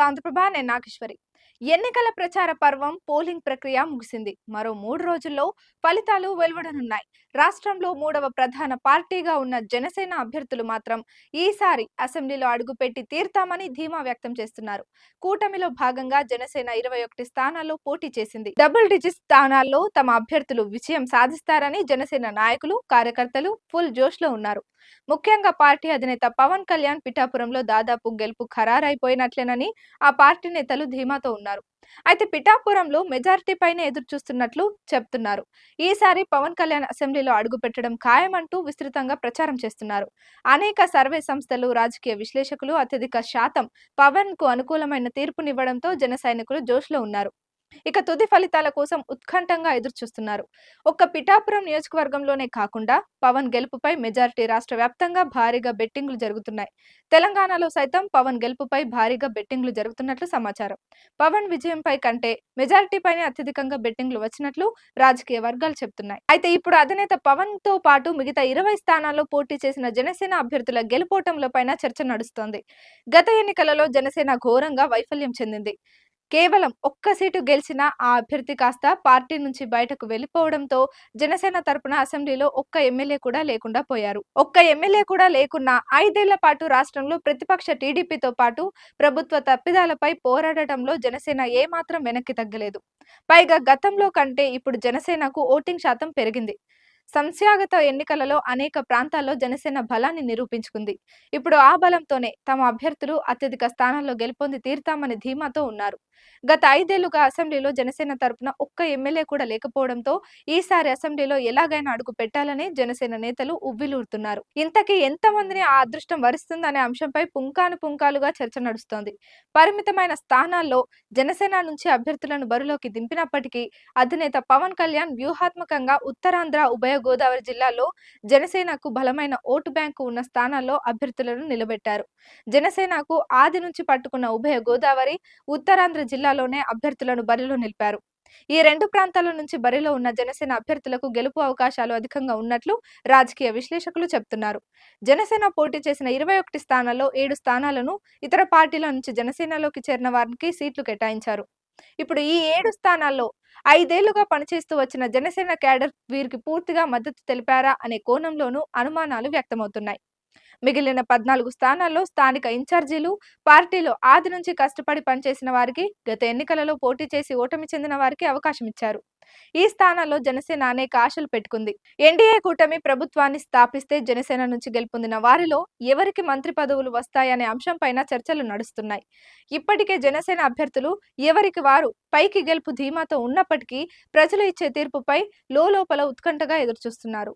ఆంధ్రప్రభ నేను నాగేశ్వరి. ఎన్నికల ప్రచార పర్వం పోలింగ్ ప్రక్రియ ముగిసింది. మరో 3 రోజుల్లో ఫలితాలు వెలువడనున్నాయి. రాష్ట్రంలో మూడవ ప్రధాన పార్టీగా ఉన్న జనసేన అభ్యర్థులు మాత్రం ఈసారి అసెంబ్లీలో అడుగుపెట్టి తీర్తామని ధీమా వ్యక్తం చేస్తున్నారు. కూటమిలో భాగంగా జనసేన 21 స్థానాల్లో పోటీ చేసింది. డబుల్ డిజిట్ స్థానాల్లో తమ అభ్యర్థులు విజయం సాధిస్తారని జనసేన నాయకులు, కార్యకర్తలు ఫుల్ జోష్లో ఉన్నారు. ముఖ్యంగా పార్టీ అధినేత పవన్ కళ్యాణ్ పిఠాపురంలో దాదాపు గెలుపు ఖరారైపోయినట్లేనని ఆ పార్టీ నేతలు ధీమాతో ఉన్నారు. అయితే పిఠాపురంలో మెజారిటీ పైన ఎదురు చూస్తున్నట్లు చెప్తున్నారు. ఈసారి పవన్ కళ్యాణ్ అసెంబ్లీలో అడుగు పెట్టడం ఖాయమంటూ విస్తృతంగా ప్రచారం చేస్తున్నారు. అనేక సర్వే సంస్థలు, రాజకీయ విశ్లేషకులు అత్యధిక శాతం పవన్ కు అనుకూలమైన తీర్పునివ్వడంతో జన సైనికులు జోష్లో ఉన్నారు. ఇక తుది ఫలితాల కోసం ఉత్కంఠంగా ఎదురుచూస్తున్నారు. ఒక్క పిఠాపురం నియోజకవర్గంలోనే కాకుండా పవన్ గెలుపుపై మెజారిటీ రాష్ట్ర వ్యాప్తంగా భారీగా బెట్టింగ్లు జరుగుతున్నాయి. తెలంగాణలో సైతం పవన్ గెలుపుపై భారీగా బెట్టింగ్లు జరుగుతున్నట్లు సమాచారం. పవన్ విజయంపై కంటే మెజారిటీపైనే అత్యధికంగా బెట్టింగ్లు వచ్చినట్లు రాజకీయ వర్గాలు చెబుతున్నాయి. అయితే ఇప్పుడు అధినేత పవన్ తో పాటు మిగతా 20 స్థానాల్లో పోటీ చేసిన జనసేన అభ్యర్థుల గెలుపోటములపైన చర్చ నడుస్తోంది. గత ఎన్నికలలో జనసేన ఘోరంగా వైఫల్యం చెందింది. కేవలం ఒక్క సీటు గెలిచిన ఆ అభ్యర్థి కాస్త పార్టీ నుంచి బయటకు వెళ్లిపోవడంతో జనసేన తరపున అసెంబ్లీలో ఒక్క ఎమ్మెల్యే కూడా లేకుండా పోయారు. ఒక్క ఎమ్మెల్యే కూడా లేకున్నా 5 ఏళ్ల పాటు రాష్ట్రంలో ప్రతిపక్ష టీడీపీతో పాటు ప్రభుత్వ తప్పిదాలపై పోరాడటంలో జనసేన ఏమాత్రం వెనక్కి తగ్గలేదు. పైగా గతంలో కంటే ఇప్పుడు జనసేనకు ఓటింగ్ శాతం పెరిగింది. సంస్థాగత ఎన్నికలలో అనేక ప్రాంతాల్లో జనసేన బలాన్ని నిరూపించుకుంది. ఇప్పుడు ఆ బలంతోనే తమ అభ్యర్థులు అత్యధిక స్థానాల్లో గెలుపొంది తీరుతామని ధీమాతో ఉన్నారు. గత 5 ఏళ్లుగా అసెంబ్లీలో జనసేన తరపున ఒక్క ఎమ్మెల్యే కూడా లేకపోవడంతో ఈసారి అసెంబ్లీలో ఎలాగైనా అడుగు పెట్టాలని జనసేన నేతలు ఉవ్విలూరుతున్నారు. ఇంతకీ ఎంతమందిని ఆ అదృష్టం వరిస్తుందనే అంశంపై పుంకానుపుంకాలుగా చర్చ నడుస్తోంది. పరిమితమైన స్థానాల్లో జనసేన నుంచి అభ్యర్థులను బరిలోకి దింపినప్పటికీ అధినేత పవన్ కళ్యాణ్ వ్యూహాత్మకంగా ఉత్తరాంధ్ర, ఉభయ గోదావరి జిల్లాల్లో జనసేనకు బలమైన ఓటు బ్యాంకు ఉన్న స్థానాల్లో అభ్యర్థులను నిలబెట్టారు. జనసేనకు ఆది నుంచి పట్టుకున్న ఉభయ గోదావరి, ఉత్తరాంధ్ర జిల్లాలోనే అభ్యర్థులను బరిలో నిలిపారు. ఈ 2 ప్రాంతాల నుంచి బరిలో ఉన్న జనసేన అభ్యర్థులకు గెలుపు అవకాశాలు అధికంగా ఉన్నట్లు రాజకీయ విశ్లేషకులు చెబుతున్నారు. జనసేన పోటీ చేసిన 21 స్థానాల్లో 7 స్థానాలను ఇతర పార్టీల నుంచి జనసేనలోకి చేరిన వారికి సీట్లు కేటాయించారు. ఇప్పుడు ఈ 7 స్థానాల్లో 5 ఏళ్లుగా పనిచేస్తూ వచ్చిన జనసేన క్యాడర్ వీరికి పూర్తిగా మద్దతు తెలిపారా అనే కోణంలోనూ అనుమానాలు వ్యక్తమవుతున్నాయి. మిగిలిన 14 స్థానాల్లో స్థానిక ఇన్ఛార్జీలు, పార్టీలో ఆది నుంచి కష్టపడి పనిచేసిన వారికి, గత ఎన్నికలలో పోటీ చేసి ఓటమి చెందిన వారికి అవకాశం ఇచ్చారు. ఈ స్థానాల్లో జనసేన అనేక ఆశలు పెట్టుకుంది. ఎన్డీఏ కూటమి ప్రభుత్వాన్ని స్థాపిస్తే జనసేన నుంచి గెలుపొందిన వారిలో ఎవరికి మంత్రి పదవులు వస్తాయనే అంశంపైన చర్చలు నడుస్తున్నాయి. ఇప్పటికే జనసేన అభ్యర్థులు ఎవరికి వారు పైకి గెలుపు ధీమాతో ఉన్నప్పటికీ ప్రజలు ఇచ్చే తీర్పుపై లోలోపల ఉత్కంఠగా ఎదురుచూస్తున్నారు.